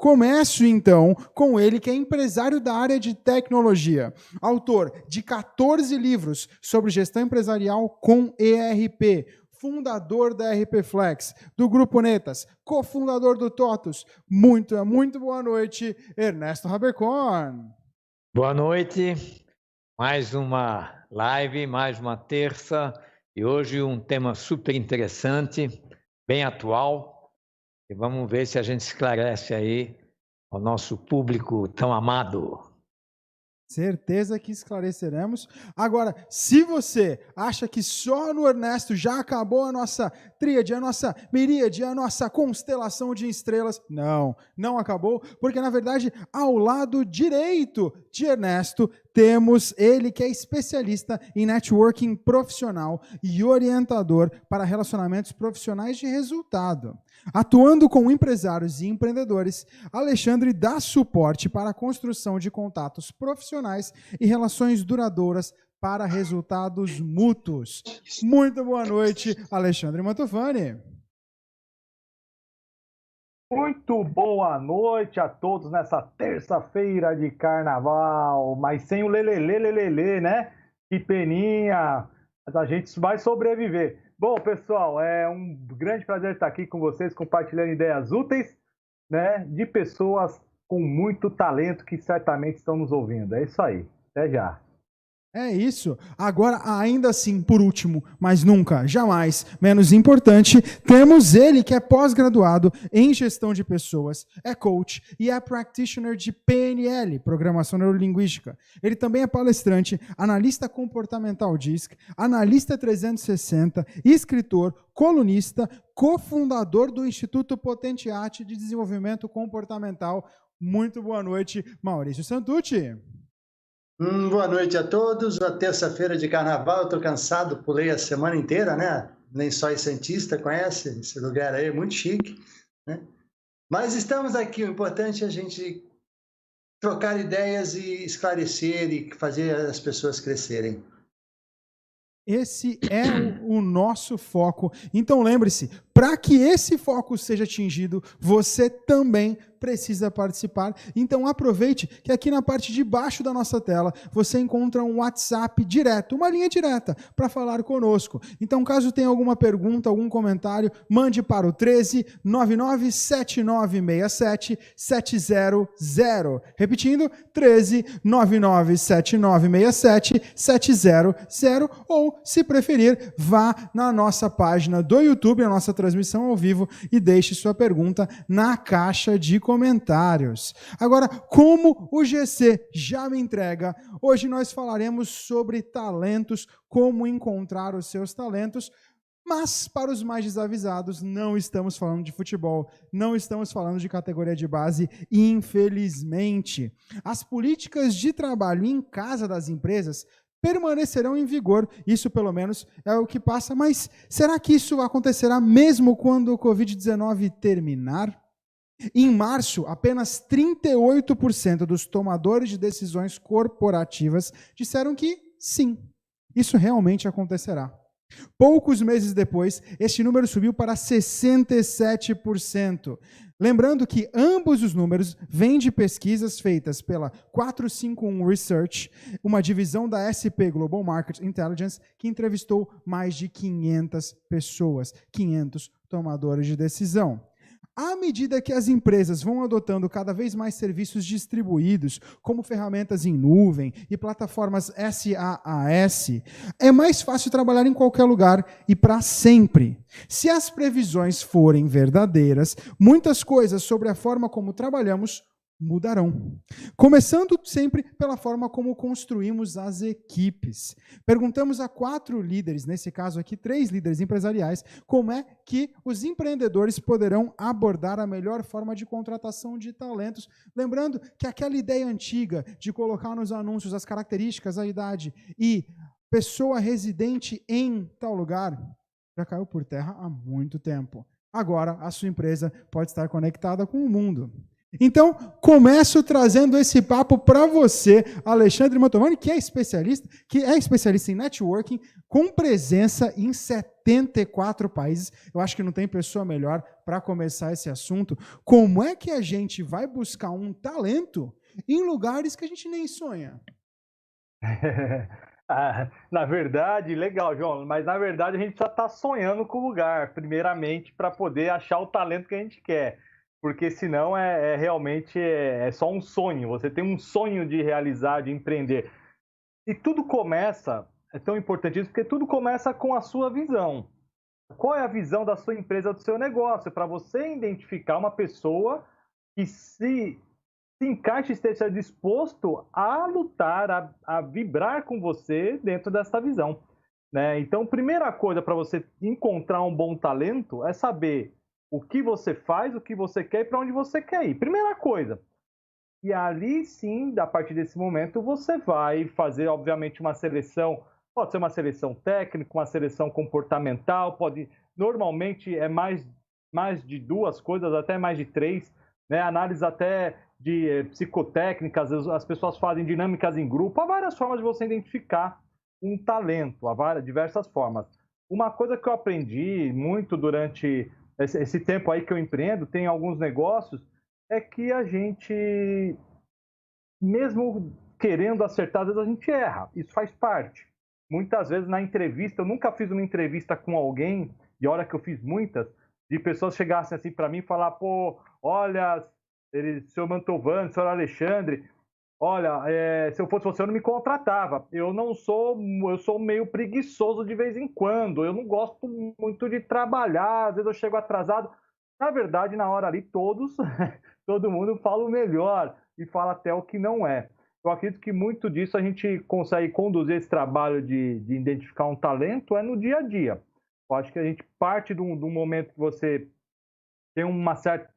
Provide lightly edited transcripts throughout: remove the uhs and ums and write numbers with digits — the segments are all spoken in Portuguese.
Começo, então, com ele, que é empresário da área de tecnologia, autor de 14 livros sobre gestão empresarial com ERP, fundador da RP Flex, do Grupo Netas, cofundador do TOTUS. Muito boa noite, Ernesto Haber-Korn. Boa noite, mais uma live, mais uma terça, e hoje um tema super interessante, bem atual, e vamos ver se a gente esclarece aí ao nosso público tão amado. Certeza que esclareceremos. Agora, se você acha que só no Ernesto já acabou a nossa tríade, a nossa miríade, a nossa constelação de estrelas, não acabou, porque na verdade, ao lado direito de Ernesto, temos ele que é especialista em networking profissional e orientador para relacionamentos profissionais de resultado. Atuando com empresários e empreendedores, Alexandre dá suporte para a construção de contatos profissionais e relações duradouras para resultados mútuos. Muito boa noite, Alexandre Mantovani. Muito boa noite a todos nessa terça-feira de carnaval, mas sem o lelelê, né? Que peninha, mas a gente vai sobreviver. Bom, pessoal, é um grande prazer estar aqui com vocês, compartilhando ideias úteis, né? De pessoas com muito talento que certamente estão nos ouvindo. É isso aí, até já. É isso. Agora, ainda assim, por último, mas nunca, jamais, menos importante, temos ele que é pós-graduado em gestão de pessoas, é coach e é practitioner de PNL, Programação Neurolinguística. Ele também é palestrante, analista comportamental DISC, analista 360, escritor, colunista, cofundador do Instituto Potentiate de Desenvolvimento Comportamental. Muito boa noite, Maurício Santucci. Boa noite a todos. A terça-feira de carnaval, eu estou cansado, pulei a semana inteira, né? Nem só Santista conhece esse lugar aí, muito chique, né? Mas estamos aqui, o importante é a gente trocar ideias e esclarecer e fazer as pessoas crescerem. Esse é o nosso foco. Então lembre-se, para que esse foco seja atingido, você também precisa participar. Então aproveite que aqui na parte de baixo da nossa tela você encontra um WhatsApp direto, uma linha direta para falar conosco. Então caso tenha alguma pergunta, algum comentário, mande para o 13 99 7967 700. Repetindo, 13 99 7967 700, ou se preferir, vá na nossa página do YouTube, na nossa transmissão ao vivo, e deixe sua pergunta na caixa de comentários. Agora, como o GC já me entrega, hoje nós falaremos sobre talentos, como encontrar os seus talentos, mas para os mais desavisados, não estamos falando de futebol, não estamos falando de categoria de base, infelizmente. As políticas de trabalho em casa das empresas permanecerão em vigor, isso pelo menos é o que passa, mas será que isso acontecerá mesmo quando o Covid-19 terminar? Em março, apenas 38% dos tomadores de decisões corporativas disseram que sim, isso realmente acontecerá. Poucos meses depois, este número subiu para 67%. Lembrando que ambos os números vêm de pesquisas feitas pela 451 Research, uma divisão da SP Global Market Intelligence, que entrevistou mais de 500 pessoas, 500 tomadores de decisão. À medida que as empresas vão adotando cada vez mais serviços distribuídos, como ferramentas em nuvem e plataformas SaaS, é mais fácil trabalhar em qualquer lugar e para sempre. Se as previsões forem verdadeiras, muitas coisas sobre a forma como trabalhamos mudarão. Começando sempre pela forma como construímos as equipes. Perguntamos a 4 líderes, nesse caso aqui 3 líderes empresariais, como é que os empreendedores poderão abordar a melhor forma de contratação de talentos. Lembrando que aquela ideia antiga de colocar nos anúncios as características, a idade e pessoa residente em tal lugar, já caiu por terra há muito tempo. Agora, a sua empresa pode estar conectada com o mundo. Então, começo trazendo esse papo para você, Alexandre Mantovani, que é especialista em networking, com presença em 74 países. Eu acho que não tem pessoa melhor para começar esse assunto. Como é que a gente vai buscar um talento em lugares que a gente nem sonha? Na verdade, legal, João, mas na verdade a gente já está sonhando com o lugar, primeiramente, para poder achar o talento que a gente quer. Porque senão realmente só um sonho. Você tem um sonho de realizar, de empreender. E tudo começa, é tão importante isso, porque tudo começa com a sua visão. Qual é a visão da sua empresa, do seu negócio? Para você identificar uma pessoa que se encaixe e esteja disposto a lutar, a vibrar com você dentro dessa visão. Né? Então, primeira coisa para você encontrar um bom talento é saber o que você faz, o que você quer e para onde você quer ir. Primeira coisa. E ali sim, a partir desse momento, você vai fazer, obviamente, uma seleção. Pode ser uma seleção técnica, uma seleção comportamental, normalmente é mais de 2 coisas, até mais de 3, né? Análise até de psicotécnicas, as pessoas fazem dinâmicas em grupo, há várias formas de você identificar um talento, há diversas formas. Uma coisa que eu aprendi muito durante esse tempo aí que eu empreendo, tem alguns negócios, é que a gente, mesmo querendo acertar, às vezes a gente erra. Isso faz parte. Muitas vezes na entrevista, eu nunca fiz uma entrevista com alguém, e olha que eu fiz muitas, de pessoas chegassem assim para mim e falar, pô, olha, senhor Mantovani, senhor Alexandre, olha, se eu fosse você, eu não me contratava. Eu sou meio preguiçoso de vez em quando. Eu não gosto muito de trabalhar. Às vezes eu chego atrasado. Na verdade, na hora ali, todo mundo fala o melhor e fala até o que não é. Eu acredito que muito disso a gente consegue conduzir esse trabalho de identificar um talento no dia a dia. Eu acho que a gente parte de um momento que você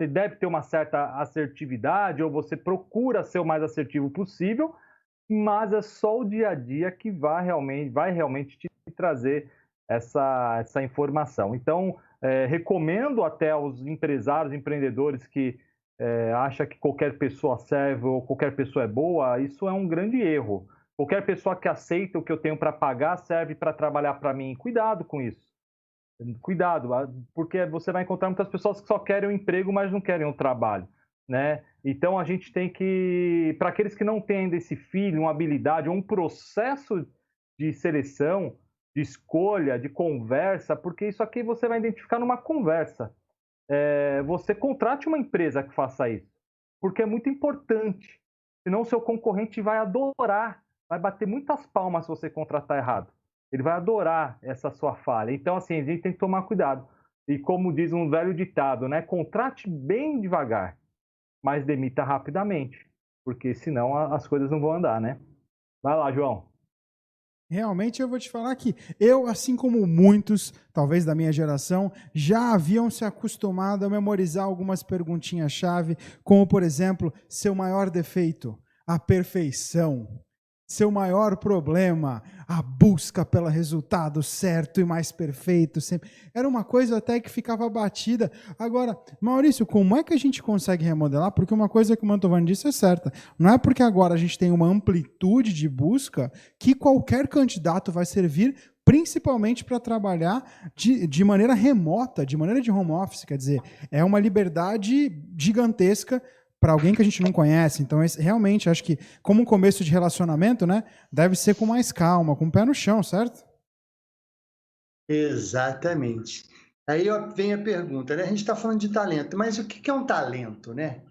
deve ter uma certa assertividade, ou você procura ser o mais assertivo possível, mas é só o dia a dia que vai realmente te trazer essa informação. Então, recomendo até aos empresários, empreendedores que acham que qualquer pessoa serve ou qualquer pessoa é boa, isso é um grande erro. Qualquer pessoa que aceita o que eu tenho para pagar serve para trabalhar para mim. Cuidado com isso. Cuidado, porque você vai encontrar muitas pessoas que só querem um emprego, mas não querem um trabalho, né? Então a gente tem que, para aqueles que não têm ainda esse feeling, uma habilidade, um processo de seleção, de escolha, de conversa, porque isso aqui você vai identificar numa conversa. Você contrate uma empresa que faça isso, porque é muito importante. Senão o seu concorrente vai adorar, vai bater muitas palmas se você contratar errado. Ele vai adorar essa sua falha. Então, assim, a gente tem que tomar cuidado. E como diz um velho ditado, né? Contrate bem devagar, mas demita rapidamente, porque senão as coisas não vão andar, né? Vai lá, João. Realmente eu vou te falar que eu, assim como muitos, talvez da minha geração, já haviam se acostumado a memorizar algumas perguntinhas-chave, como, por exemplo, seu maior defeito, a perfeição. Seu maior problema, a busca pelo resultado certo e mais perfeito sempre. Era uma coisa até que ficava batida. Agora, Maurício, como é que a gente consegue remodelar? Porque uma coisa que o Mantovani disse é certa. Não é porque agora a gente tem uma amplitude de busca que qualquer candidato vai servir principalmente para trabalhar de maneira remota, de maneira de home office. Quer dizer, é uma liberdade gigantesca para alguém que a gente não conhece. Então, realmente, acho que como um começo de relacionamento, né, deve ser com mais calma, com o pé no chão, certo? Exatamente. Aí vem a pergunta, né? A gente está falando de talento, mas o que é um talento, né?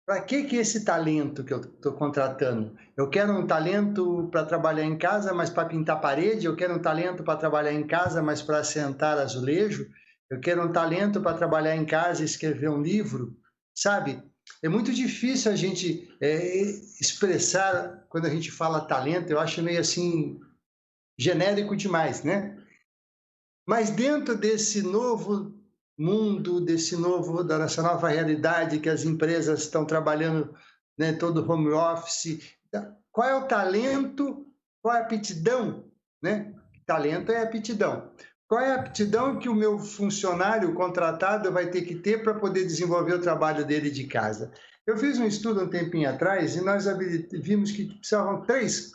Para que esse talento que eu estou contratando? Eu quero um talento para trabalhar em casa, mas para pintar parede. Eu quero um talento para trabalhar em casa, mas para assentar azulejo. Eu quero um talento para trabalhar em casa e escrever um livro, sabe? É muito difícil a gente expressar, quando a gente fala talento, eu acho meio assim, genérico demais, né? Mas dentro desse novo mundo, dessa nova realidade que as empresas estão trabalhando, né, todo home office, qual é o talento, qual é a aptidão, né? Talento é aptidão. Qual é a aptidão que o meu funcionário contratado vai ter que ter para poder desenvolver o trabalho dele de casa? Eu fiz um estudo um tempinho atrás e nós vimos que precisavam 3,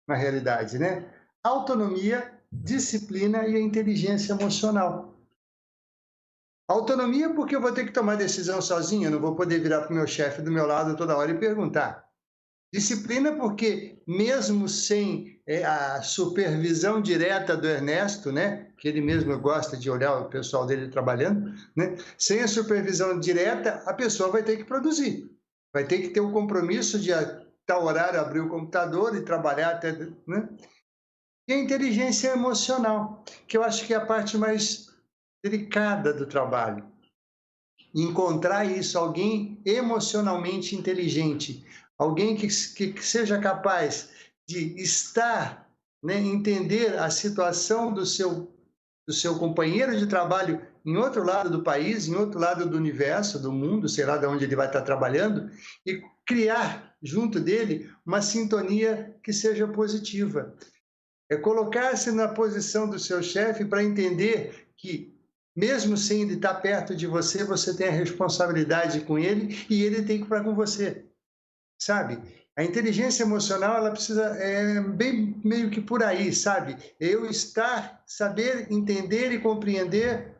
na realidade, né? Autonomia, disciplina e a inteligência emocional. Autonomia porque eu vou ter que tomar decisão sozinho, eu não vou poder virar para o meu chefe do meu lado toda hora e perguntar. Disciplina porque, mesmo sem a supervisão direta do Ernesto, né, que ele mesmo gosta de olhar o pessoal dele trabalhando, né, sem a supervisão direta, a pessoa vai ter que produzir. Vai ter que ter o compromisso de, a tal horário, abrir o computador e trabalhar até... Né? E a inteligência emocional, que eu acho que é a parte mais delicada do trabalho. Encontrar isso, alguém emocionalmente inteligente, alguém que seja capaz de estar, né, entender a situação do seu companheiro de trabalho em outro lado do país, em outro lado do universo, do mundo, sei lá de onde ele vai estar trabalhando, e criar junto dele uma sintonia que seja positiva. É colocar-se na posição do seu chefe para entender que, mesmo sem ele estar perto de você, você tem a responsabilidade com ele e ele tem que estar com você, sabe? A inteligência emocional, ela precisa, bem meio que por aí, sabe? Eu saber entender e compreender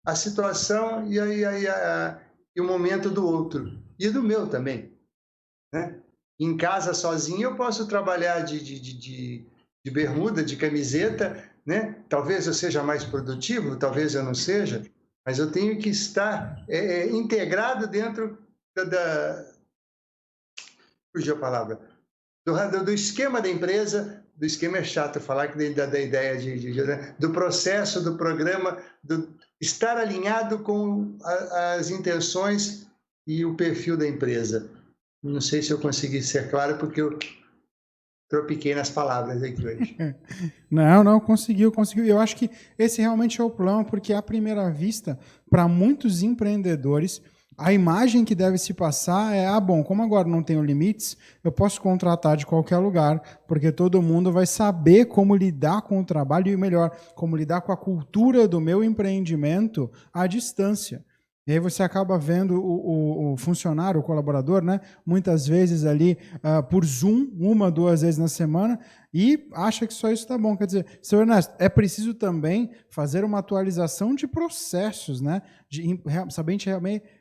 a situação e o momento do outro, e do meu também, né? Em casa, sozinho, eu posso trabalhar de bermuda, de camiseta, né? Talvez eu seja mais produtivo, talvez eu não seja, mas eu tenho que estar integrado dentro fugiu a palavra, do esquema da empresa. Do esquema é chato falar, que da ideia né? Do processo, do programa, estar alinhado com as intenções e o perfil da empresa. Não sei se eu consegui ser claro, porque eu tropiquei nas palavras aqui hoje. Não, conseguiu. Eu acho que esse realmente é o plano, porque à primeira vista, para muitos empreendedores, a imagem que deve se passar é, bom, como agora não tenho limites, eu posso contratar de qualquer lugar, porque todo mundo vai saber como lidar com o trabalho e, melhor, como lidar com a cultura do meu empreendimento à distância. E aí você acaba vendo o funcionário, o colaborador, né, muitas vezes ali por Zoom, 1, 2 vezes na semana, e acha que só isso está bom. Quer dizer, seu Ernesto, é preciso também fazer uma atualização de processos, né,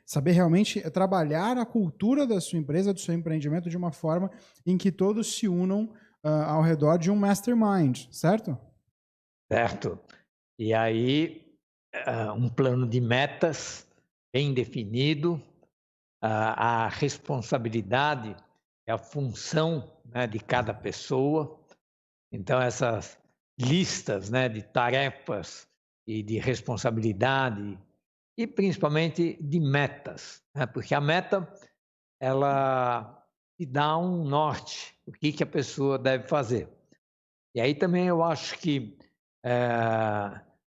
saber realmente trabalhar a cultura da sua empresa, do seu empreendimento, de uma forma em que todos se unam ao redor de um mastermind, certo? Certo. E aí, um plano de metas bem definido, a responsabilidade, a função, né, de cada pessoa. Então, essas listas, né, de tarefas e de responsabilidade e principalmente de metas, né, porque a meta, ela te dá um norte, o que a pessoa deve fazer. E aí também eu acho que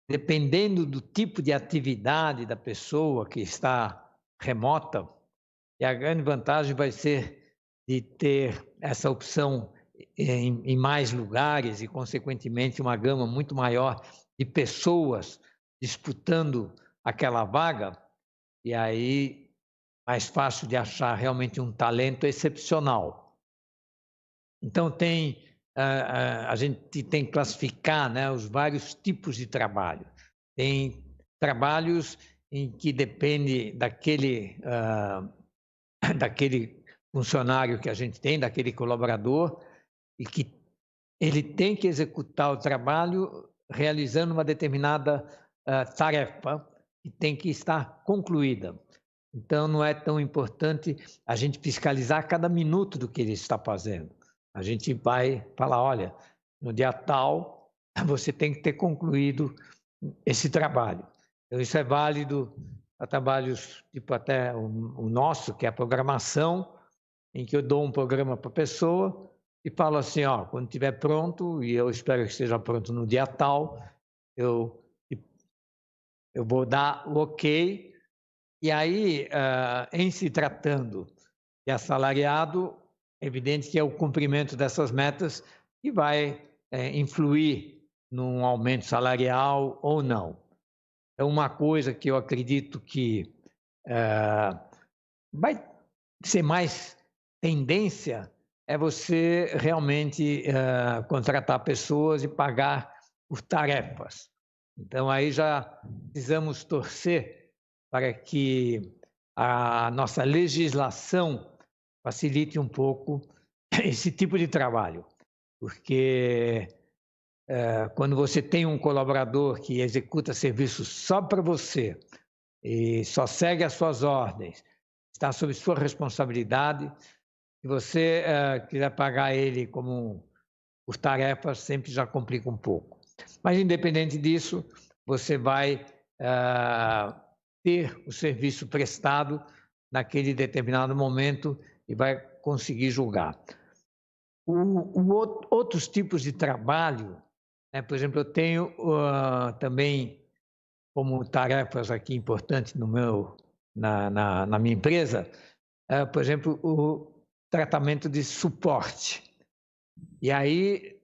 dependendo do tipo de atividade da pessoa que está remota, e a grande vantagem vai ser de ter essa opção em mais lugares e, consequentemente, uma gama muito maior de pessoas disputando aquela vaga, e aí mais fácil de achar realmente um talento excepcional. Então, a gente tem que classificar, né, os vários tipos de trabalho. Tem trabalhos em que depende daquele funcionário que a gente tem, daquele colaborador, e que ele tem que executar o trabalho realizando uma determinada tarefa que tem que estar concluída. Então, não é tão importante a gente fiscalizar cada minuto do que ele está fazendo. A gente vai falar, olha, no dia tal, você tem que ter concluído esse trabalho. Então, isso é válido para trabalhos tipo até o nosso, que é a programação, em que eu dou um programa para a pessoa e falo assim, ó, quando estiver pronto, e eu espero que esteja pronto no dia tal, eu vou dar o ok. E aí, em se tratando de assalariado, é evidente que é o cumprimento dessas metas que vai influir num aumento salarial ou não. É uma coisa que eu acredito que vai ser mais tendência é você realmente contratar pessoas e pagar por tarefas. Então, aí já precisamos torcer para que a nossa legislação facilite um pouco esse tipo de trabalho, porque quando você tem um colaborador que executa serviços só para você e só segue as suas ordens, está sob sua responsabilidade, se você quiser pagar ele por tarefas, sempre já complica um pouco. Mas, independente disso, você vai ter o serviço prestado naquele determinado momento e vai conseguir julgar. Outros tipos de trabalho, né? Por exemplo, eu tenho também como tarefas aqui importantes na minha empresa, por exemplo, o tratamento de suporte. E aí,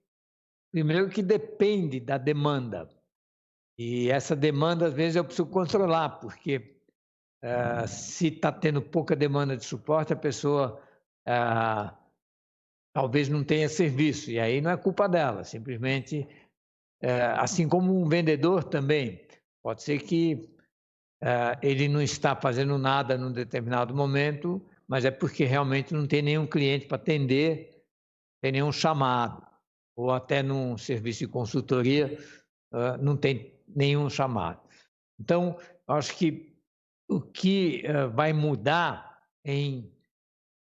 primeiro que depende da demanda. E essa demanda, às vezes, eu preciso controlar, porque se está tendo pouca demanda de suporte, a pessoa talvez não tenha serviço. E aí não é culpa dela, simplesmente, assim como um vendedor também. Pode ser que ele não está fazendo nada num determinado momento, mas é porque realmente não tem nenhum cliente para atender, tem nenhum chamado, ou até num serviço de consultoria não tem nenhum chamado. Então, acho que o que vai mudar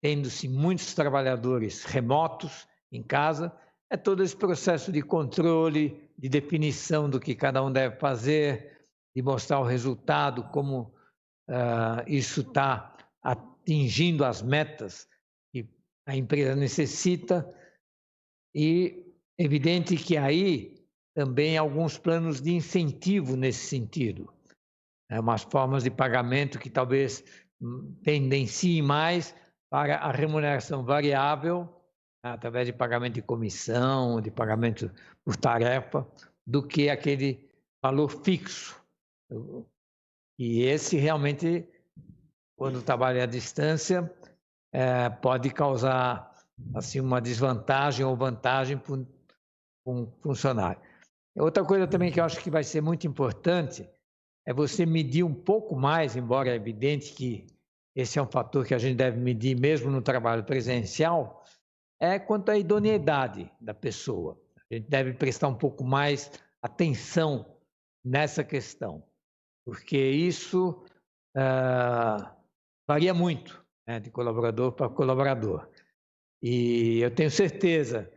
tendo-se muitos trabalhadores remotos em casa, é todo esse processo de controle, de definição do que cada um deve fazer, de mostrar o resultado, como isso está atingindo as metas que a empresa necessita. E evidente que aí também alguns planos de incentivo nesse sentido. Umas formas de pagamento que talvez tendenciem mais para a remuneração variável, através de pagamento de comissão, de pagamento por tarefa, do que aquele valor fixo. E esse realmente, quando trabalha à distância, pode causar assim, uma desvantagem ou vantagem para um funcionário. Outra coisa também que eu acho que vai ser muito importante é você medir um pouco mais, embora é evidente que esse é um fator que a gente deve medir mesmo no trabalho presencial, quanto à idoneidade da pessoa. A gente deve prestar um pouco mais atenção nessa questão, porque isso varia muito, né, de colaborador para colaborador. E eu tenho certeza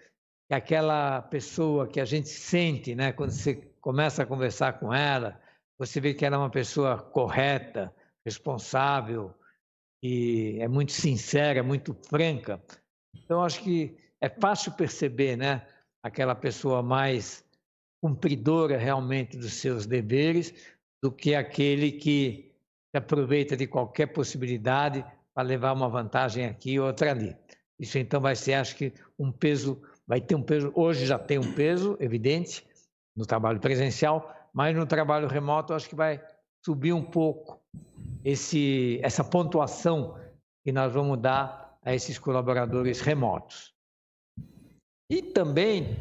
que aquela pessoa que a gente sente, né, quando você começa a conversar com ela, você vê que ela é uma pessoa correta, responsável, e é muito sincera, muito franca. Então, acho que é fácil perceber, né, aquela pessoa mais cumpridora realmente dos seus deveres do que aquele que se aproveita de qualquer possibilidade para levar uma vantagem aqui e outra ali. Isso então vai ser, acho que, vai ter um peso, hoje já tem um peso evidente no trabalho presencial, mas no trabalho remoto acho que vai subir um pouco essa pontuação que nós vamos dar a esses colaboradores remotos. E também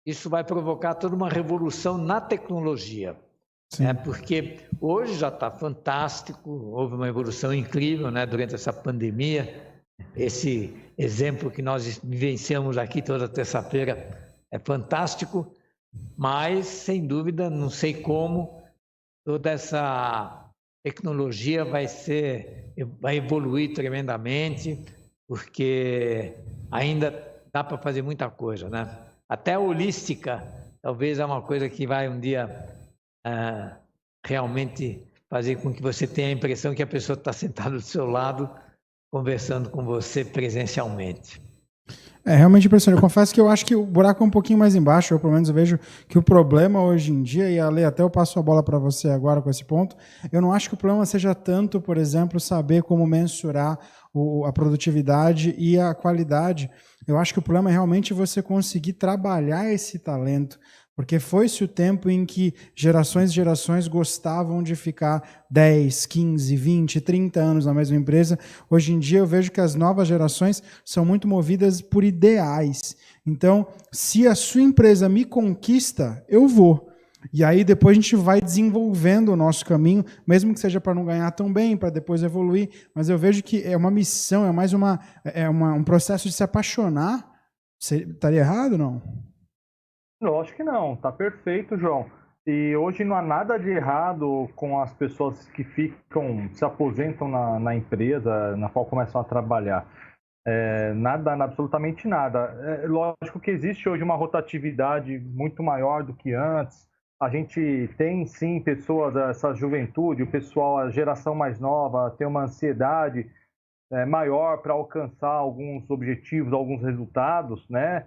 isso vai provocar toda uma revolução na tecnologia, né? Porque hoje já está fantástico, houve uma evolução incrível, né, durante essa pandemia. Esse exemplo que nós vivenciamos aqui toda terça-feira é fantástico, mas, sem dúvida, não sei como, toda essa tecnologia vai evoluir tremendamente, porque ainda dá para fazer muita coisa, né? Até a holística, talvez é uma coisa que vai um dia realmente fazer com que você tenha a impressão que a pessoa está sentada do seu lado, conversando com você presencialmente. Realmente impressionante. Eu confesso que eu acho que o buraco é um pouquinho mais embaixo. Eu, pelo menos, eu vejo que o problema hoje em dia, e Ale, até eu passo a bola para você agora com esse ponto, eu não acho que o problema seja tanto, por exemplo, saber como mensurar a produtividade e a qualidade. Eu acho que o problema é realmente você conseguir trabalhar esse talento, Porque foi-se o tempo em que gerações e gerações gostavam de ficar 10, 15, 20, 30 anos na mesma empresa. Hoje em dia eu vejo que as novas gerações são muito movidas por ideais. Então, se a sua empresa me conquista, eu vou. E aí depois a gente vai desenvolvendo o nosso caminho, mesmo que seja para não ganhar tão bem, para depois evoluir. Mas eu vejo que é uma missão, é mais um processo de se apaixonar. Estaria errado ou não? Lógico que não, tá perfeito, João. E hoje não há nada de errado com as pessoas que se aposentam na empresa na qual começam a trabalhar. Nada, absolutamente nada. Lógico que existe hoje uma rotatividade muito maior do que antes. A gente tem sim pessoas, essa juventude, o pessoal, a geração mais nova, tem uma ansiedade maior para alcançar alguns objetivos, alguns resultados, né?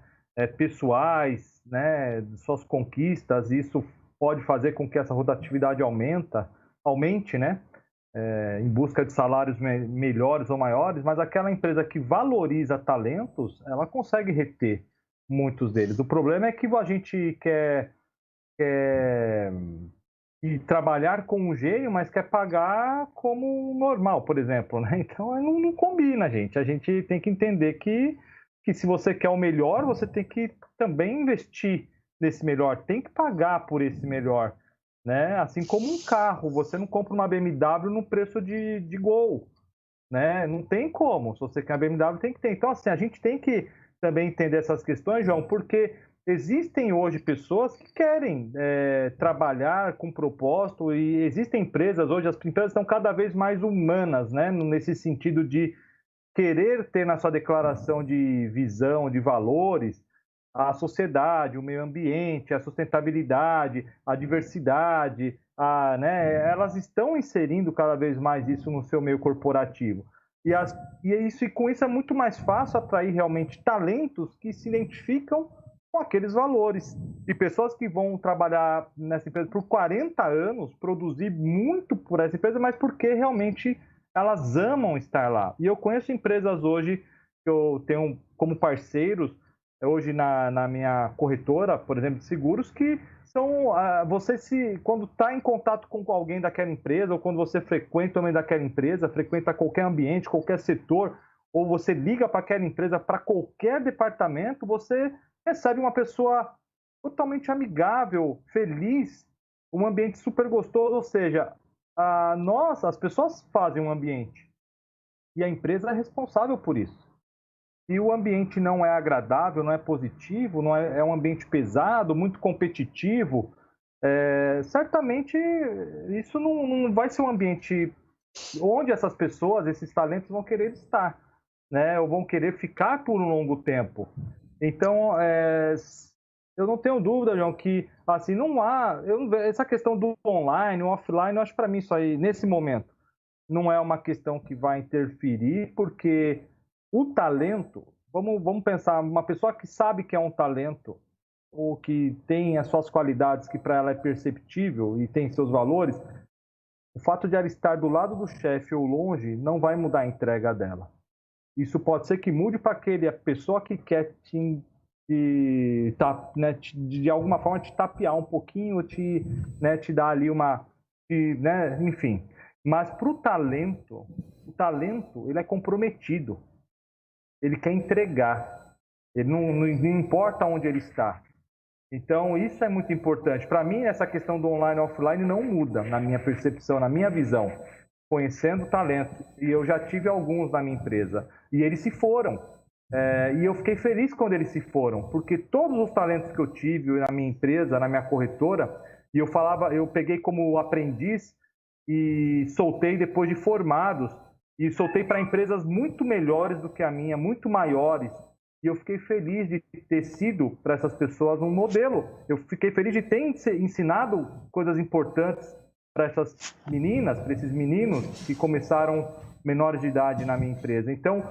Pessoais, né? Suas conquistas. Isso pode fazer com que essa rotatividade aumente, né? Em busca de salários melhores ou maiores, mas aquela empresa que valoriza talentos, ela consegue reter muitos deles. O problema é que a gente quer e trabalhar com um gênio, mas quer pagar como normal, por exemplo, né? Então não combina, gente. A gente tem que entender que se você quer o melhor, você tem que também investir nesse melhor, tem que pagar por esse melhor, né? Assim como um carro, você não compra uma BMW no preço de Gol, né? Não tem como. Se você quer uma BMW, tem que ter. Então, assim, a gente tem que também entender essas questões, João, porque existem hoje pessoas que querem trabalhar com propósito e existem empresas, hoje as empresas estão cada vez mais humanas, né? Nesse sentido de querer ter na sua declaração de visão, de valores, a sociedade, o meio ambiente, a sustentabilidade, a diversidade, né? Elas estão inserindo cada vez mais isso no seu meio corporativo. E com isso é muito mais fácil atrair realmente talentos que se identificam com aqueles valores. E pessoas que vão trabalhar nessa empresa por 40 anos, produzir muito por essa empresa, mas porque realmente elas amam estar lá. E eu conheço empresas hoje que eu tenho como parceiros, hoje na minha corretora, por exemplo, de seguros, que são quando está em contato com alguém daquela empresa, ou quando você frequenta também daquela empresa, frequenta qualquer ambiente, qualquer setor, ou você liga para aquela empresa, para qualquer departamento, você recebe uma pessoa totalmente amigável, feliz, um ambiente super gostoso, ou seja, as pessoas fazem um ambiente e a empresa é responsável por isso. Se o ambiente não é agradável, não é positivo, não é um ambiente pesado, muito competitivo, certamente isso não vai ser um ambiente onde essas pessoas, esses talentos vão querer estar, né? Ou vão querer ficar por um longo tempo. Então, eu não tenho dúvida, João, que assim, não há... essa questão do online, o offline, eu acho para mim isso aí, nesse momento, não é uma questão que vai interferir, porque o talento, vamos pensar, uma pessoa que sabe que é um talento, ou que tem as suas qualidades, que para ela é perceptível e tem seus valores, o fato de ela estar do lado do chefe ou longe não vai mudar a entrega dela. Isso pode ser que mude para a pessoa que quer de alguma forma te tapear um pouquinho, te dar ali enfim. Mas para o talento ele é comprometido. Ele quer entregar. Ele não importa onde ele está. Então, isso é muito importante. Para mim, essa questão do online e offline não muda, na minha percepção, na minha visão. Conhecendo talento. E eu já tive alguns na minha empresa. E eles se foram. E eu fiquei feliz quando eles se foram. Porque todos os talentos que eu tive na minha empresa, na minha corretora, e eu peguei como aprendiz e soltei depois de formados. E soltei para empresas muito melhores do que a minha, muito maiores. E eu fiquei feliz de ter sido para essas pessoas um modelo. Eu fiquei feliz de ter ensinado coisas importantes para essas meninas, para esses meninos que começaram menores de idade na minha empresa. Então,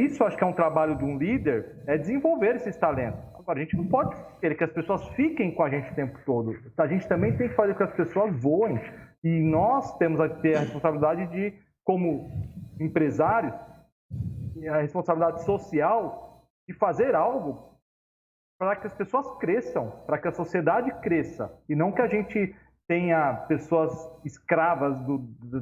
isso acho que é um trabalho de um líder, é desenvolver esses talentos. Agora, a gente não pode querer que as pessoas fiquem com a gente o tempo todo. A gente também tem que fazer com que as pessoas voem. E nós temos a ter a responsabilidade de, como empresários, a responsabilidade social de fazer algo para que as pessoas cresçam, para que a sociedade cresça, e não que a gente tenha pessoas escravas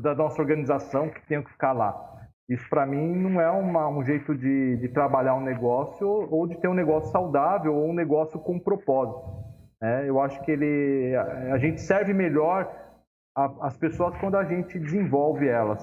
da nossa organização que tenham que ficar lá. Isso, para mim, não é um jeito de trabalhar um negócio ou de ter um negócio saudável ou um negócio com propósito. Eu acho que a gente serve melhor as pessoas quando a gente desenvolve elas,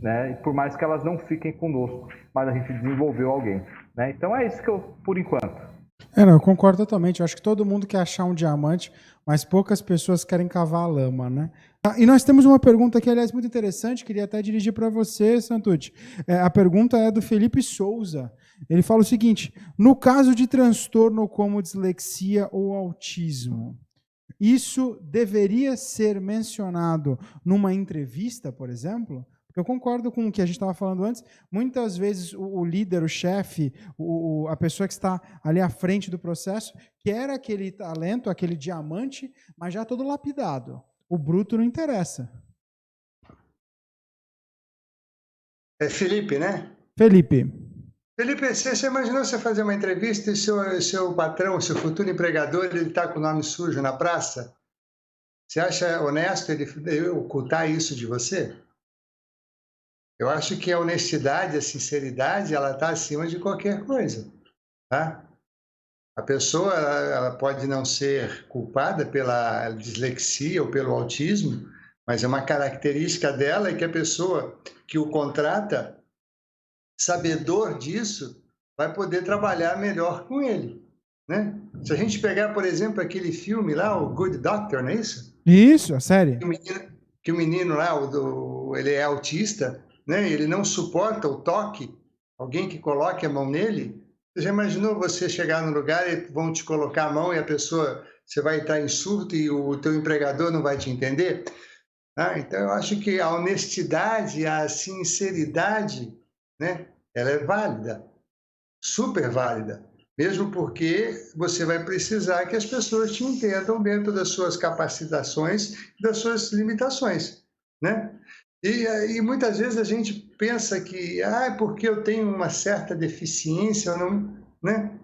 né? Por mais que elas não fiquem conosco, mas a gente desenvolveu alguém, né? Então é isso que por enquanto. Não, eu concordo totalmente. Eu acho que todo mundo quer achar um diamante, mas poucas pessoas querem cavar a lama, né? E nós temos uma pergunta aqui, aliás, muito interessante, queria até dirigir para você, Santucci. A pergunta é do Felipe Souza. Ele fala o seguinte: no caso de transtorno como dislexia ou autismo, isso deveria ser mencionado numa entrevista, por exemplo? Porque eu concordo com o que a gente estava falando antes. Muitas vezes o líder, o chefe, a pessoa que está ali à frente do processo, quer aquele talento, aquele diamante, mas já todo lapidado. O bruto não interessa. É Felipe, né? Felipe, Você imaginou você fazer uma entrevista e seu patrão, seu futuro empregador, ele está com o nome sujo na praça? Você acha honesto ele ocultar isso de você? Eu acho que a honestidade, a sinceridade, ela está acima de qualquer coisa, tá? A pessoa, ela pode não ser culpada pela dislexia ou pelo autismo, mas é uma característica dela e que a pessoa que o contrata, sabedor disso, vai poder trabalhar melhor com ele, né? Se a gente pegar, por exemplo, aquele filme lá, o Good Doctor, não é isso? isso, a série. Que o menino lá, ele é autista, né? Ele não suporta o toque, alguém que coloque a mão nele. Você já imaginou você chegar no lugar e vão te colocar a mão e a pessoa, você vai estar em surto e o teu empregador não vai te entender? Então, eu acho que a honestidade, a sinceridade, né? Ela é válida, super válida, mesmo porque você vai precisar que as pessoas te entendam dentro das suas capacitações, das suas limitações, né? E muitas vezes a gente pensa que, porque eu tenho uma certa deficiência, não, né?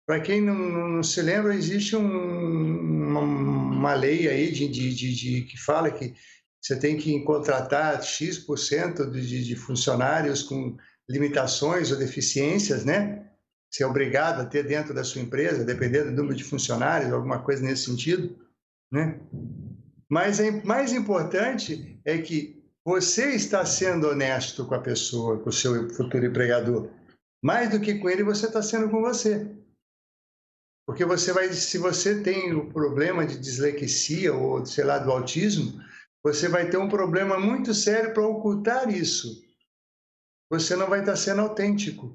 Para quem não se lembra, existe uma lei aí que fala que você tem que contratar X% de funcionários com limitações ou deficiências, né? Você é obrigado a ter dentro da sua empresa, dependendo do número de funcionários, alguma coisa nesse sentido, né? Mas mais importante é que você está sendo honesto com a pessoa, com o seu futuro empregador. Mais do que com ele, você está sendo com você. Porque se você tem o problema de dislexia ou, sei lá, do autismo, você vai ter um problema muito sério para ocultar isso. Você não vai estar sendo autêntico.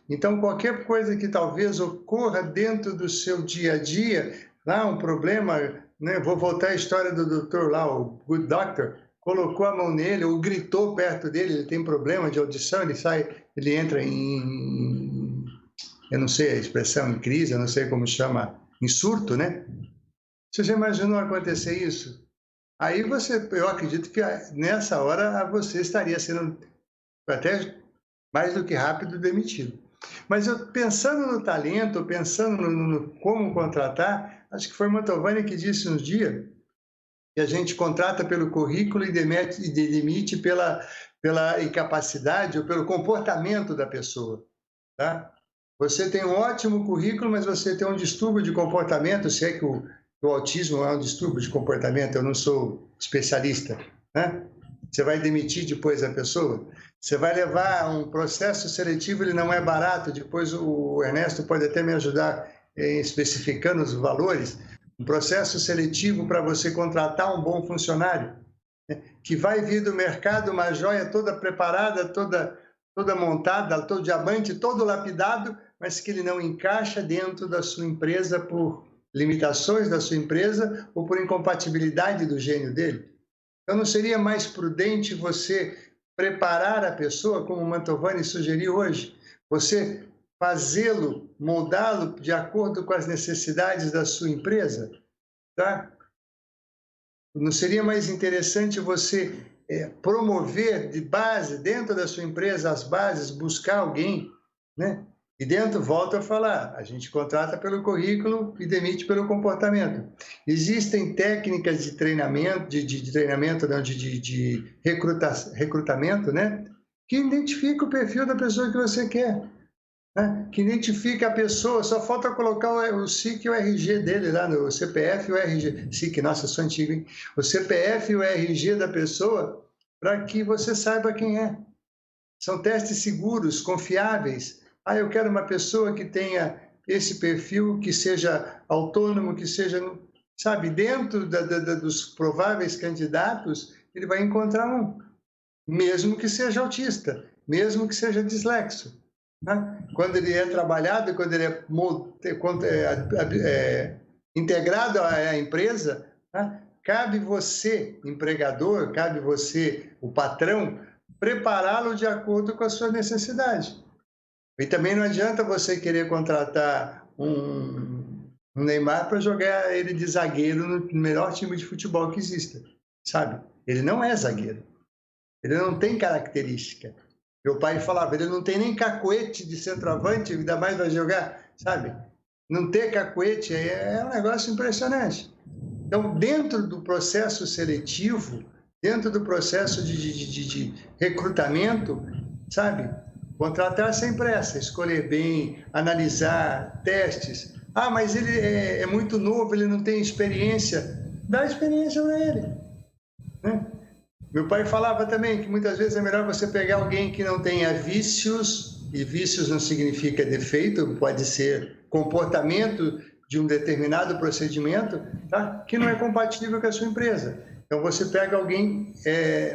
Então, qualquer coisa que talvez ocorra dentro do seu dia a dia, lá um problema, né? Vou voltar à história do doutor lá, o Good Doctor, colocou a mão nele ou gritou perto dele, ele tem problema de audição, ele entra eu não sei a expressão, em crise, eu não sei como chama, em surto, né? Você já imaginou acontecer isso? Aí eu acredito que nessa hora você estaria sendo até mais do que rápido demitido. Mas pensando no talento, pensando no como contratar, acho que foi Mantovani que disse um dia que a gente contrata pelo currículo e demite pela incapacidade ou pelo comportamento da pessoa, tá? Você tem um ótimo currículo, mas você tem um distúrbio de comportamento, se é que o autismo é um distúrbio de comportamento, eu não sou especialista, né? Você vai demitir depois a pessoa? Você vai levar um processo seletivo, ele não é barato, depois o Ernesto pode até me ajudar especificando os valores. Um processo seletivo para você contratar um bom funcionário, né? Que vai vir do mercado uma joia toda preparada, toda montada, todo diamante, todo lapidado, mas que ele não encaixa dentro da sua empresa por limitações da sua empresa ou por incompatibilidade do gênio dele. Então, não seria mais prudente você preparar a pessoa, como o Mantovani sugeriu hoje, você fazê-lo, moldá-lo de acordo com as necessidades da sua empresa, tá? Não seria mais interessante você promover de base, dentro da sua empresa, as bases, buscar alguém, né, E dentro, volto a falar, a gente contrata pelo currículo e demite pelo comportamento. Existem técnicas de treinamento, de recrutamento, né? Que identifica o perfil da pessoa que você quer. Né? Que identifica a pessoa, só falta colocar o SIC e o RG dele lá, no CPF e o RG. SIC, nossa, eu sou antigo, hein? O CPF e o RG da pessoa, para que você saiba quem é. São testes seguros, confiáveis. Eu quero uma pessoa que tenha esse perfil, que seja autônomo, que seja, sabe, dentro dos prováveis candidatos, ele vai encontrar um, mesmo que seja autista, mesmo que seja dislexo. Né? Quando ele é trabalhado, quando ele é integrado à empresa, né? Cabe você, empregador, cabe você, o patrão, prepará-lo de acordo com a sua necessidade. E também não adianta você querer contratar um Neymar para jogar ele de zagueiro no melhor time de futebol que exista, sabe? Ele não é zagueiro. Ele não tem característica. Meu pai falava, ele não tem nem cacuete de centroavante, ainda mais vai jogar, sabe? Não ter cacuete é um negócio impressionante. Então, dentro do processo seletivo, dentro do processo de recrutamento, sabe? Contratar sem pressa, escolher bem, analisar, testes. Mas ele é muito novo, ele não tem experiência. Dá experiência para ele. Né? Meu pai falava também que muitas vezes é melhor você pegar alguém que não tenha vícios, e vícios não significa defeito, pode ser comportamento de um determinado procedimento, tá? Que não é compatível com a sua empresa. Então você pega alguém,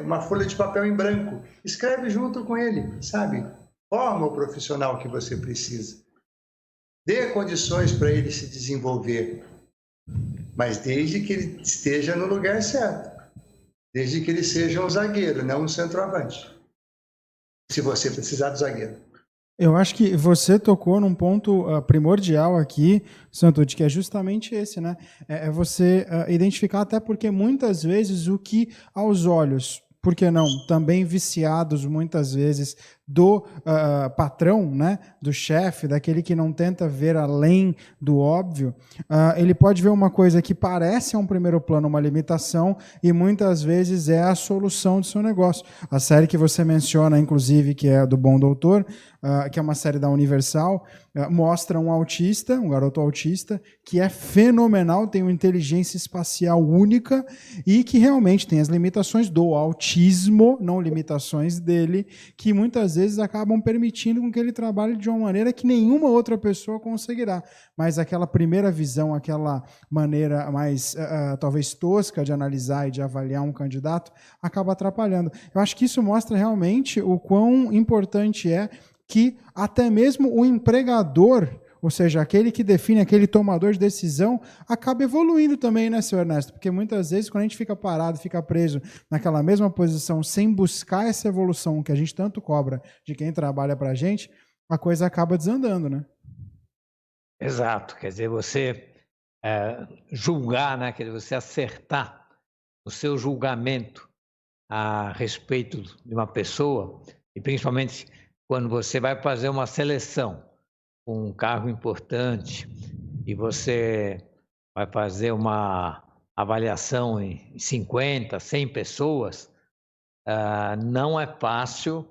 uma folha de papel em branco, escreve junto com ele, sabe? Forma o profissional que você precisa. Dê condições para ele se desenvolver, mas desde que ele esteja no lugar certo. Desde que ele seja um zagueiro, não um centroavante. Se você precisar do zagueiro. Eu acho que você tocou num ponto primordial aqui, Santucci, que é justamente esse, né? É você identificar, até porque muitas vezes o que aos olhos, por que não, também viciados muitas vezes do patrão, né, do chefe, daquele que não tenta ver além do óbvio, ele pode ver uma coisa que parece a um primeiro plano uma limitação e muitas vezes é a solução do seu negócio. A série que você menciona, inclusive, que é do Bom Doutor, que é uma série da Universal, mostra um autista, um garoto autista, que é fenomenal, tem uma inteligência espacial única e que realmente tem as limitações do autismo, não limitações dele, que muitas vezes acabam permitindo com que ele trabalhe de uma maneira que nenhuma outra pessoa conseguirá. Mas aquela primeira visão, aquela maneira mais talvez tosca de analisar e de avaliar um candidato, acaba atrapalhando. Eu acho que isso mostra realmente o quão importante é que até mesmo o empregador, ou seja, aquele que define, aquele tomador de decisão, acaba evoluindo também, né, seu Ernesto? Porque muitas vezes, quando a gente fica parado, fica preso naquela mesma posição, sem buscar essa evolução que a gente tanto cobra de quem trabalha para a gente, a coisa acaba desandando, né? Exato. Quer dizer, você julgar, né? Quer dizer, você acertar o seu julgamento a respeito de uma pessoa, e principalmente quando você vai fazer uma seleção com um cargo importante e você vai fazer uma avaliação em 50, 100 pessoas, não é fácil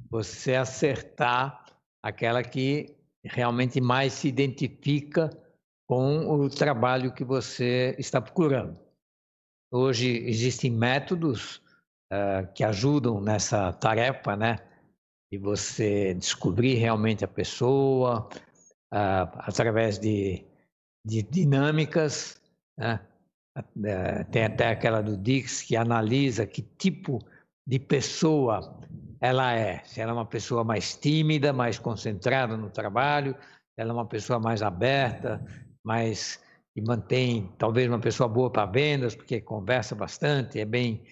você acertar aquela que realmente mais se identifica com o trabalho que você está procurando. Hoje existem métodos que ajudam nessa tarefa, né? E você descobrir realmente a pessoa através de dinâmicas, né? Tem até aquela do Dix que analisa que tipo de pessoa ela é. Se ela é uma pessoa mais tímida, mais concentrada no trabalho, se ela é uma pessoa mais aberta, que mantém, talvez uma pessoa boa para vendas, porque conversa bastante, é bem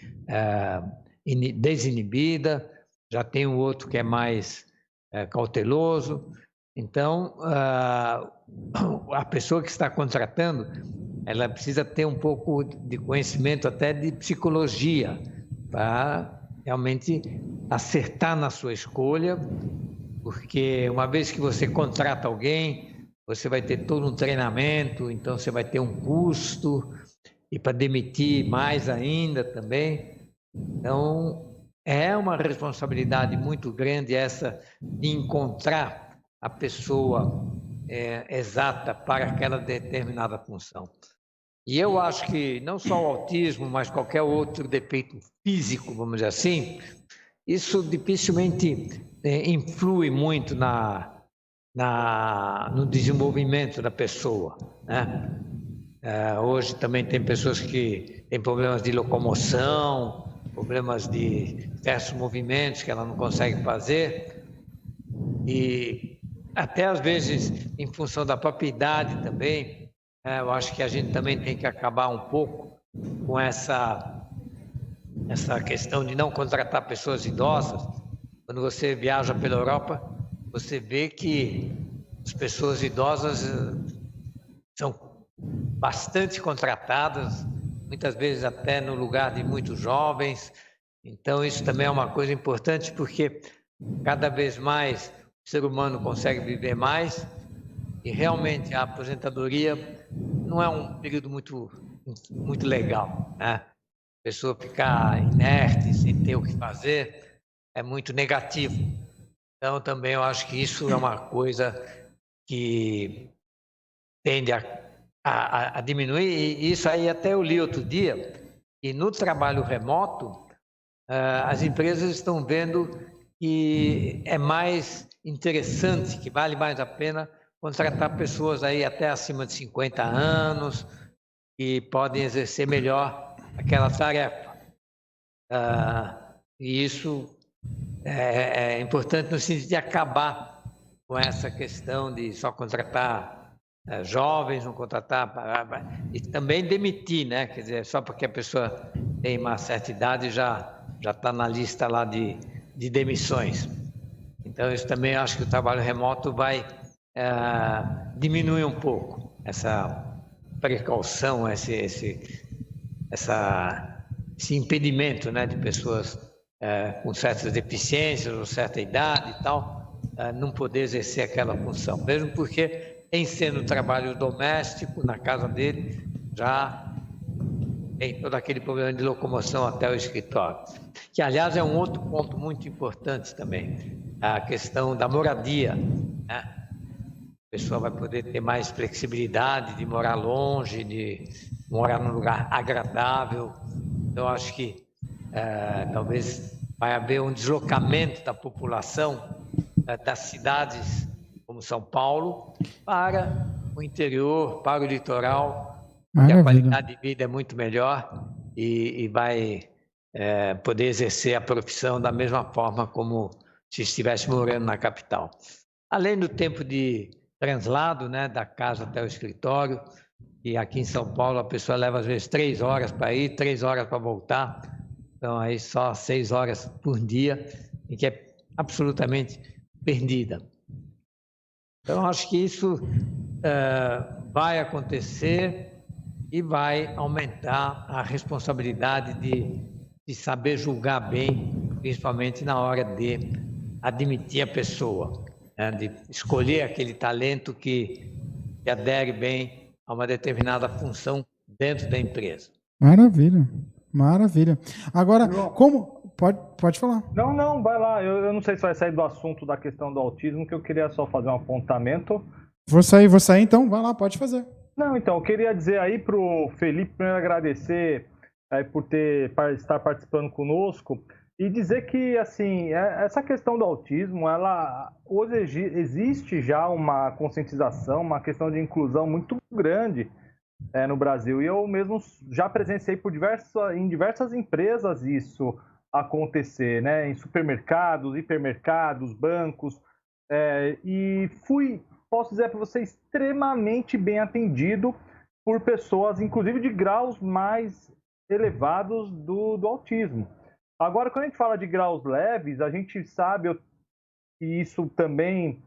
desinibida. Já tem o outro que é mais cauteloso. Então, a pessoa que está contratando, ela precisa ter um pouco de conhecimento até de psicologia, para realmente acertar na sua escolha porque uma vez que você contrata alguém, você vai ter todo um treinamento, então você vai ter um custo, e para demitir mais ainda também. Então, é uma responsabilidade muito grande essa de encontrar a pessoa exata para aquela determinada função. E eu acho que não só o autismo, mas qualquer outro defeito físico, vamos dizer assim, isso dificilmente influi muito no desenvolvimento da pessoa, né? Hoje também tem pessoas que têm problemas de locomoção, problemas de certos movimentos que ela não consegue fazer, e até às vezes em função da própria idade também. Eu acho que a gente também tem que acabar um pouco com essa questão de não contratar pessoas idosas. Quando você viaja pela Europa, você vê que as pessoas idosas são bastante contratadas, muitas vezes até no lugar de muitos jovens. Então isso também é uma coisa importante, porque cada vez mais o ser humano consegue viver mais, e realmente a aposentadoria não é um período muito legal, né? A pessoa ficar inerte, sem ter o que fazer, é muito negativo. Então também eu acho que isso é uma coisa que tende a diminuir, e isso aí até eu li outro dia, e no trabalho remoto, as empresas estão vendo que é mais interessante, que vale mais a pena contratar pessoas aí até acima de 50 anos, que podem exercer melhor aquela tarefa. E isso é importante no sentido de acabar com essa questão de só contratar jovens, não contratar, e também demitir, né? Quer dizer, só porque a pessoa tem uma certa idade já está na lista lá de demissões. Então, isso também acho que o trabalho remoto vai diminuir um pouco essa precaução, esse impedimento, né, de pessoas com certas deficiências ou certa idade e tal, não poder exercer aquela função, mesmo porque, em sendo trabalho doméstico, na casa dele, já tem todo aquele problema de locomoção até o escritório. Que, aliás, é um outro ponto muito importante também, a questão da moradia, né? A pessoa vai poder ter mais flexibilidade de morar longe, de morar num lugar agradável. Então, acho que talvez vai haver um deslocamento da população das cidades como São Paulo para o interior, para o litoral, onde a qualidade de vida é muito melhor e vai poder exercer a profissão da mesma forma como se estivesse morando na capital. Além do tempo de translado, né, da casa até o escritório, e aqui em São Paulo a pessoa leva às vezes 3 horas para ir, 3 horas para voltar, então aí só 6 horas por dia, e que é absolutamente perdida. Então acho que isso vai acontecer e vai aumentar a responsabilidade de saber julgar bem, principalmente na hora de admitir a pessoa, né, de escolher aquele talento que adere bem a uma determinada função dentro da empresa. Maravilha, maravilha. Agora, como... Pode falar. Não, vai lá. Eu não sei se vai sair do assunto da questão do autismo, que eu queria só fazer um apontamento. Vou sair então, vai lá, pode fazer. Não, então, eu queria dizer aí pro Felipe, primeiro agradecer aí por estar participando conosco, e dizer que, assim, essa questão do autismo, hoje existe já uma conscientização, uma questão de inclusão muito grande no Brasil, e eu mesmo já presenciei em diversas empresas isso acontecer, né? Em supermercados, hipermercados, bancos, e posso dizer para você, extremamente bem atendido por pessoas, inclusive de graus mais elevados do autismo. Agora, quando a gente fala de graus leves, a gente sabe que isso também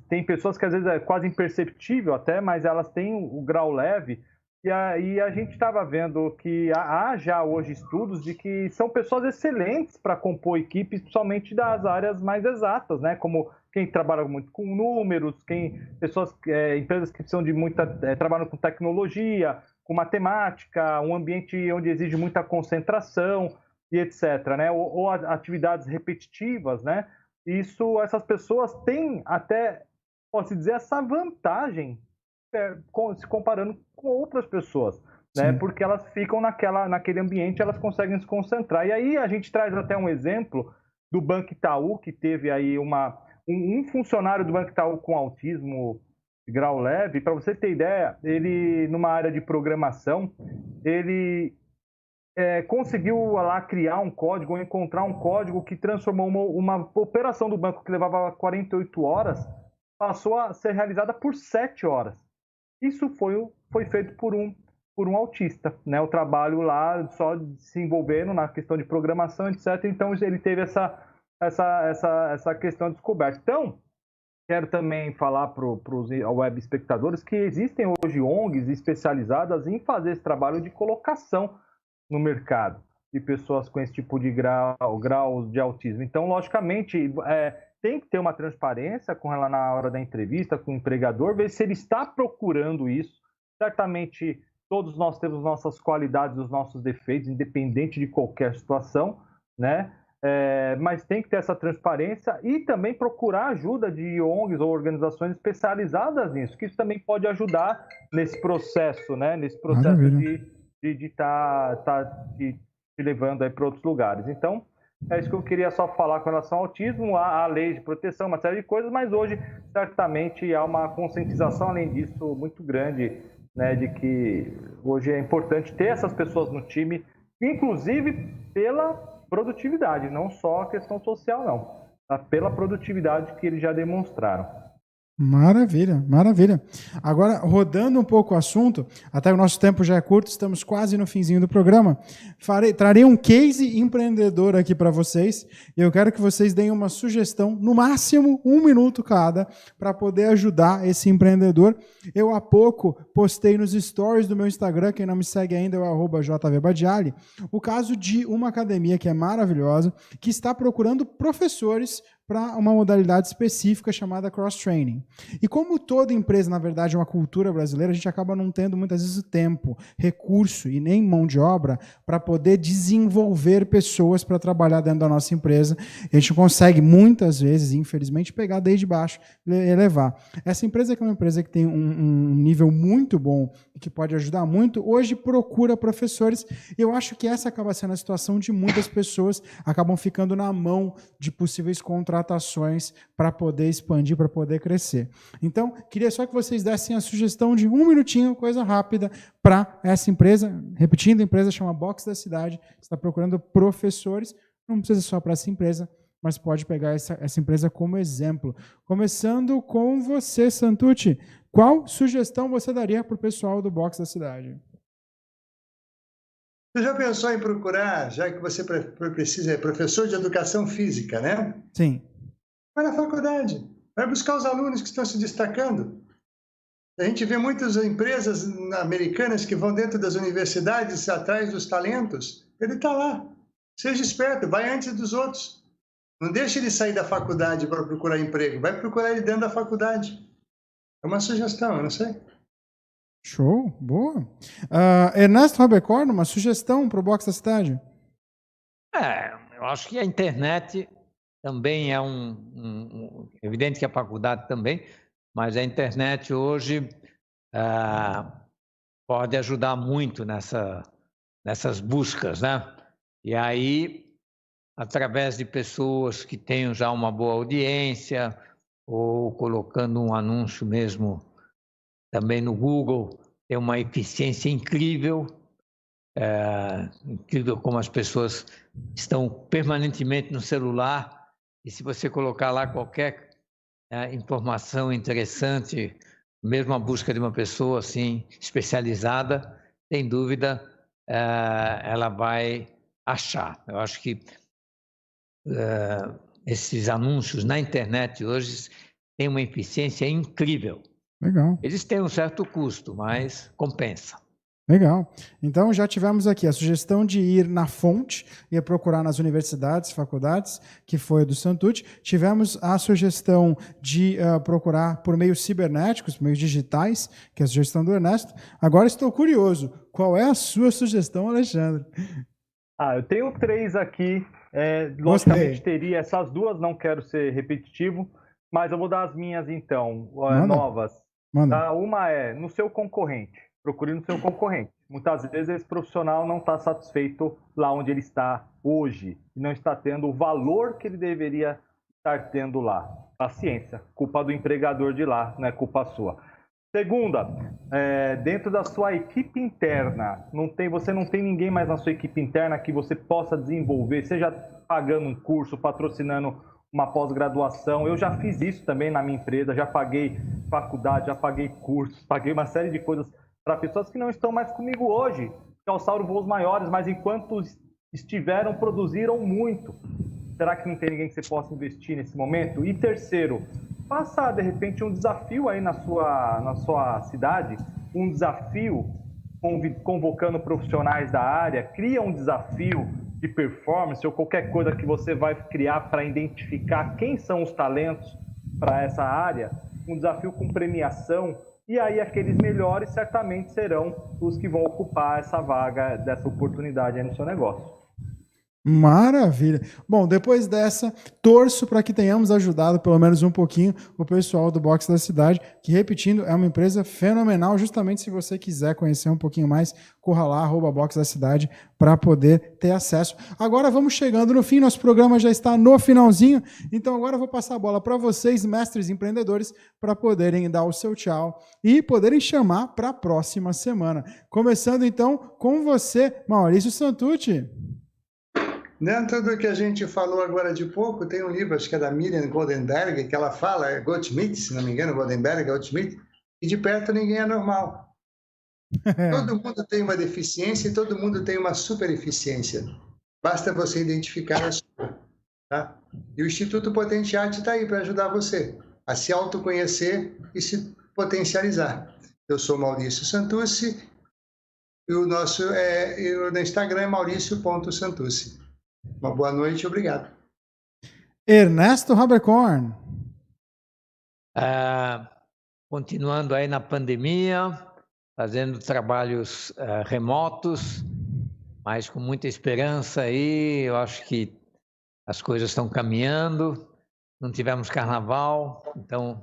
tem pessoas que às vezes é quase imperceptível até, mas elas têm o grau leve, E aí a gente estava vendo que há já hoje estudos de que são pessoas excelentes para compor equipes, principalmente das áreas mais exatas, né? Como quem trabalha muito com números, empresas que precisam de trabalham com tecnologia, com matemática, um ambiente onde exige muita concentração e etc, né? Ou atividades repetitivas, né? Essas pessoas têm até, posso dizer, essa vantagem se comparando com outras pessoas, né? Porque elas ficam naquele ambiente, elas conseguem se concentrar. E aí a gente traz até um exemplo do Banco Itaú, que teve aí um funcionário do Banco Itaú com autismo de grau leve. Para você ter ideia, ele, numa área de programação, ele conseguiu lá criar um código, encontrar um código que transformou uma operação do banco que levava 48 horas, passou a ser realizada por 7 horas. Isso foi feito por um autista, né? O trabalho lá só se envolvendo na questão de programação, etc. Então ele teve essa questão descoberta. Então, quero também falar para os web espectadores que existem hoje ONGs especializadas em fazer esse trabalho de colocação no mercado de pessoas com esse tipo de graus de autismo. Então, logicamente, tem que ter uma transparência na hora da entrevista com o empregador, ver se ele está procurando isso. Certamente, todos nós temos nossas qualidades, os nossos defeitos, independente de qualquer situação, né? Mas tem que ter essa transparência e também procurar ajuda de ONGs ou organizações especializadas nisso, que isso também pode ajudar nesse processo, né? Nesse processo de estar te levando aí para outros lugares. Então, é isso que eu queria só falar com relação ao autismo, a lei de proteção, uma série de coisas, mas hoje, certamente, há uma conscientização, além disso, muito grande, né, de que hoje é importante ter essas pessoas no time, inclusive pela produtividade, não só a questão social, não, tá? Pela produtividade que eles já demonstraram. Maravilha, maravilha. Agora, rodando um pouco o assunto, até o nosso tempo já é curto, estamos quase no finzinho do programa, trarei um case empreendedor aqui para vocês, e eu quero que vocês deem uma sugestão, no máximo 1 minuto cada, para poder ajudar esse empreendedor. Eu há pouco postei nos stories do meu Instagram, quem não me segue ainda é o @jvbadiali, o caso de uma academia que é maravilhosa, que está procurando professores para uma modalidade específica chamada cross-training. E como toda empresa, na verdade, é uma cultura brasileira, a gente acaba não tendo muitas vezes tempo, recurso e nem mão de obra para poder desenvolver pessoas para trabalhar dentro da nossa empresa. E a gente consegue muitas vezes, infelizmente, pegar desde baixo e elevar. Essa empresa, que é uma empresa que tem um nível muito bom e que pode ajudar muito, hoje procura professores. Eu acho que essa acaba sendo a situação de muitas pessoas, acabam ficando na mão de possíveis contratações para poder expandir, para poder crescer. Então, queria só que vocês dessem a sugestão de 1 minutinho, coisa rápida, para essa empresa. Repetindo, a empresa chama Box da Cidade, está procurando professores, não precisa só para essa empresa, mas pode pegar essa empresa como exemplo. Começando com você, Santucci, qual sugestão você daria para o pessoal do Box da Cidade? Você já pensou em procurar, já que você precisa, é professor de educação física, né? Sim. Vai na faculdade, vai buscar os alunos que estão se destacando. A gente vê muitas empresas americanas que vão dentro das universidades atrás dos talentos. Ele está lá. Seja esperto, vai antes dos outros. Não deixe ele sair da faculdade para procurar emprego, vai procurar ele dentro da faculdade. É uma sugestão, eu não sei. Show, boa. Ernesto Rabecorn, uma sugestão para o Box da Cidade? Eu acho que a internet também é evidente que a faculdade também, mas a internet hoje pode ajudar muito nessas buscas, né? E aí, através de pessoas que tenham já uma boa audiência, ou colocando um anúncio mesmo também no Google, tem uma eficiência incrível, incrível como as pessoas estão permanentemente no celular, e se você colocar lá qualquer informação interessante, mesmo a busca de uma pessoa assim especializada, sem dúvida, ela vai achar. Eu acho que esses anúncios na internet hoje têm uma eficiência incrível. Legal. Eles têm um certo custo, mas compensa. Legal. Então já tivemos aqui a sugestão de ir na fonte e procurar nas universidades, faculdades, que foi do Santucci. Tivemos a sugestão de procurar por meios cibernéticos, meios digitais, que é a sugestão do Ernesto. Agora estou curioso. Qual é a sua sugestão, Alexandre? Eu tenho 3 aqui. Logicamente teria essas 2, não quero ser repetitivo, mas eu vou dar as minhas então, novas. Manda. Uma é no seu concorrente. Procure no seu concorrente. Muitas vezes esse profissional não está satisfeito lá onde ele está hoje e não está tendo o valor que ele deveria estar tendo lá. Paciência, culpa do empregador de lá, não é culpa sua. Segunda, dentro da sua equipe interna, você não tem ninguém mais na sua equipe interna que você possa desenvolver, seja pagando um curso, patrocinando uma pós-graduação. Eu já fiz isso também na minha empresa, já paguei faculdade, já paguei cursos, paguei uma série de coisas para pessoas que não estão mais comigo hoje, que alçaram voos maiores, mas enquanto estiveram, produziram muito. Será que não tem ninguém que você possa investir nesse momento? E terceiro, faça, de repente, um desafio aí na sua cidade, um desafio convocando profissionais da área, cria um desafio de performance ou qualquer coisa que você vai criar para identificar quem são os talentos para essa área, um desafio com premiação. E aí aqueles melhores certamente serão os que vão ocupar essa vaga, dessa oportunidade aí no seu negócio. Maravilha. Bom, depois dessa, torço para que tenhamos ajudado pelo menos um pouquinho o pessoal do Box da Cidade, que, repetindo, é uma empresa fenomenal. Justamente se você quiser conhecer um pouquinho mais, corra lá, @Box da Cidade, para poder ter acesso. Agora vamos chegando no fim, nosso programa já está no finalzinho, então agora eu vou passar a bola para vocês, mestres empreendedores, para poderem dar o seu tchau e poderem chamar para a próxima semana. Começando então com você, Maurício Santucci. Dentro do que a gente falou agora de pouco, tem um livro, acho que é da Miriam Goldenberg, que ela fala, Goldschmidt, se não me engano, Goldenberg, Goldschmidt, e de perto ninguém é normal. Todo mundo tem uma deficiência e todo mundo tem uma supereficiência. Basta você identificar a sua. Tá? E o Instituto Potente Arte está aí para ajudar você a se autoconhecer e se potencializar. Eu sou Maurício Santucci e o nosso no Instagram é maurício.santucci. Uma boa noite e obrigado. Ernesto Haberkorn. Continuando aí na pandemia, fazendo trabalhos remotos, mas com muita esperança aí. Eu acho que as coisas estão caminhando. Não tivemos carnaval, então,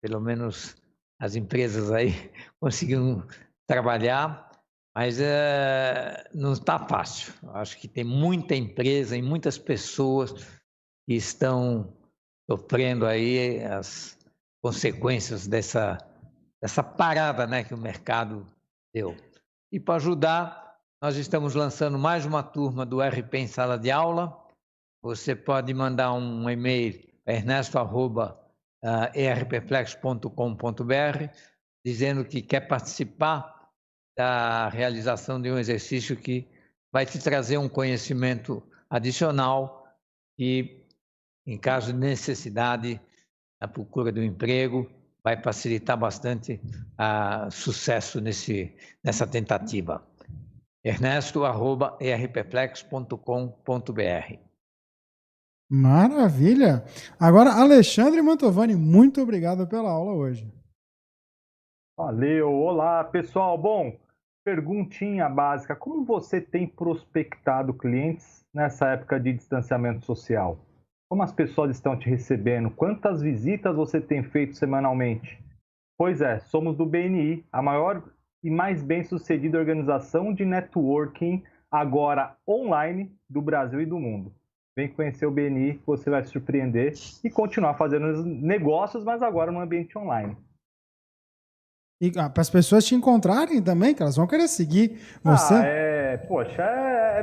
pelo menos as empresas aí conseguiram trabalhar. Mas não está fácil. Acho que tem muita empresa e muitas pessoas que estão sofrendo aí as consequências dessa parada, né, que o mercado deu. E para ajudar, nós estamos lançando mais uma turma do RP em Sala de Aula. Você pode mandar um e-mail ernesto@erpplex.com.br dizendo que quer participar da realização de um exercício que vai te trazer um conhecimento adicional e, em caso de necessidade, na procura do emprego, vai facilitar bastante o sucesso nessa tentativa. ernesto@erpplex.com.br. Maravilha! Agora, Alexandre Mantovani, muito obrigado pela aula hoje. Valeu! Olá, pessoal! Bom, perguntinha básica: como você tem prospectado clientes nessa época de distanciamento social? Como as pessoas estão te recebendo? Quantas visitas você tem feito semanalmente? Pois é, somos do BNI, a maior e mais bem-sucedida organização de networking agora online do Brasil e do mundo. Vem conhecer o BNI, você vai se surpreender e continuar fazendo negócios, mas agora no ambiente online. E para as pessoas te encontrarem também, que elas vão querer seguir você.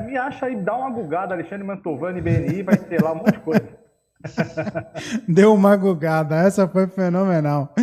Me acha aí, dá uma gugada, Alexandre Mantovani, BNI, vai ter lá um monte de coisa. Deu uma gugada, essa foi fenomenal.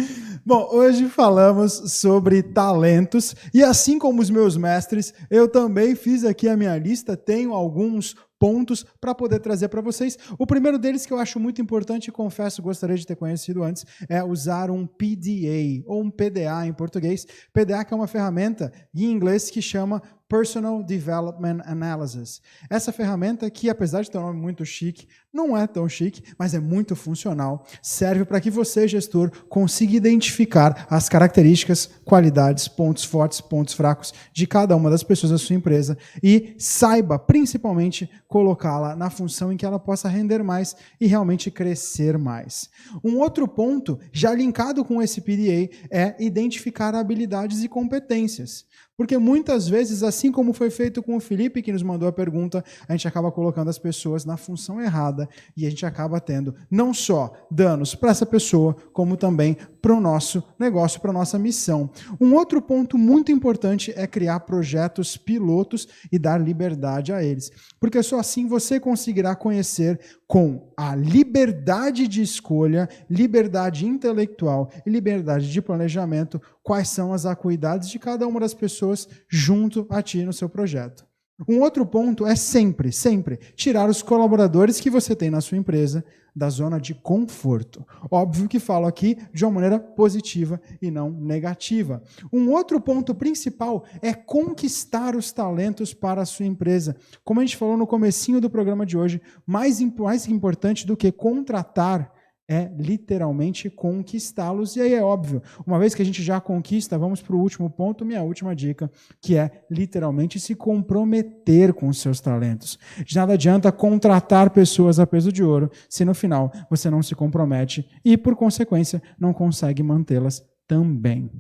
Bom, hoje falamos sobre talentos e assim como os meus mestres, eu também fiz aqui a minha lista, tenho alguns pontos para poder trazer para vocês. O primeiro deles que eu acho muito importante e confesso, gostaria de ter conhecido antes, é usar um PDA, ou um PDA em português. PDA que é uma ferramenta em inglês que chama Personal Development Analysis. Essa ferramenta que, apesar de ter um nome muito chique, não é tão chique, mas é muito funcional. Serve para que você, gestor, consiga identificar as características, qualidades, pontos fortes, pontos fracos de cada uma das pessoas da sua empresa e saiba, principalmente, colocá-la na função em que ela possa render mais e realmente crescer mais. Um outro ponto, já linkado com esse PDA, é identificar habilidades e competências. Porque muitas vezes, assim como foi feito com o Felipe, que nos mandou a pergunta, a gente acaba colocando as pessoas na função errada e a gente acaba tendo não só danos para essa pessoa, como também para o nosso negócio, para a nossa missão. Um outro ponto muito importante é criar projetos pilotos e dar liberdade a eles. Porque só assim você conseguirá conhecer com a liberdade de escolha, liberdade intelectual e liberdade de planejamento quais são as acuidades de cada uma das pessoas junto a ti no seu projeto. Um outro ponto é sempre tirar os colaboradores que você tem na sua empresa da zona de conforto. Óbvio que falo aqui de uma maneira positiva e não negativa. Um outro ponto principal é conquistar os talentos para a sua empresa. Como a gente falou no comecinho do programa de hoje, mais importante do que contratar é literalmente conquistá-los. E aí é óbvio, uma vez que a gente já conquista, vamos para o último ponto, minha última dica, que é literalmente se comprometer com os seus talentos. De nada adianta contratar pessoas a peso de ouro, se no final você não se compromete e, por consequência, não consegue mantê-las também.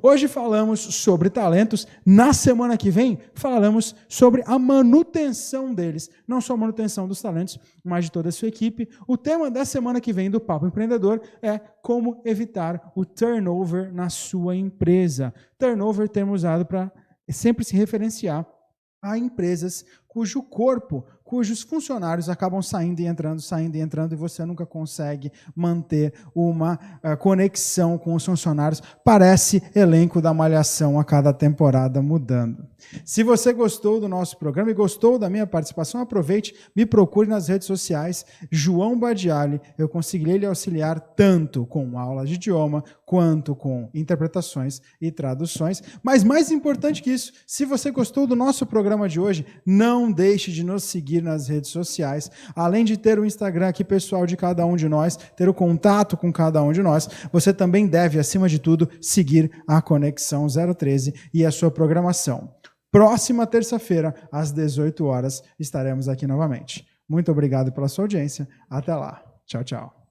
Hoje falamos sobre talentos, na semana que vem falaremos sobre a manutenção deles, não só a manutenção dos talentos, mas de toda a sua equipe. O tema da semana que vem do Papo Empreendedor é como evitar o turnover na sua empresa. Turnover temos usado para sempre se referenciar a empresas cujos funcionários acabam saindo e entrando, e você nunca consegue manter uma conexão com os funcionários. Parece elenco da Malhação a cada temporada mudando. Se você gostou do nosso programa e gostou da minha participação, aproveite, me procure nas redes sociais, João Badiali. Eu conseguirei lhe auxiliar tanto com aulas de idioma, quanto com interpretações e traduções. Mas mais importante que isso, se você gostou do nosso programa de hoje, não deixe de nos seguir nas redes sociais. Além de ter o Instagram aqui pessoal de cada um de nós, ter o contato com cada um de nós, você também deve, acima de tudo, seguir a Conexão 013 e a sua programação. Próxima terça-feira, às 18 horas, estaremos aqui novamente. Muito obrigado pela sua audiência. Até lá. Tchau, tchau.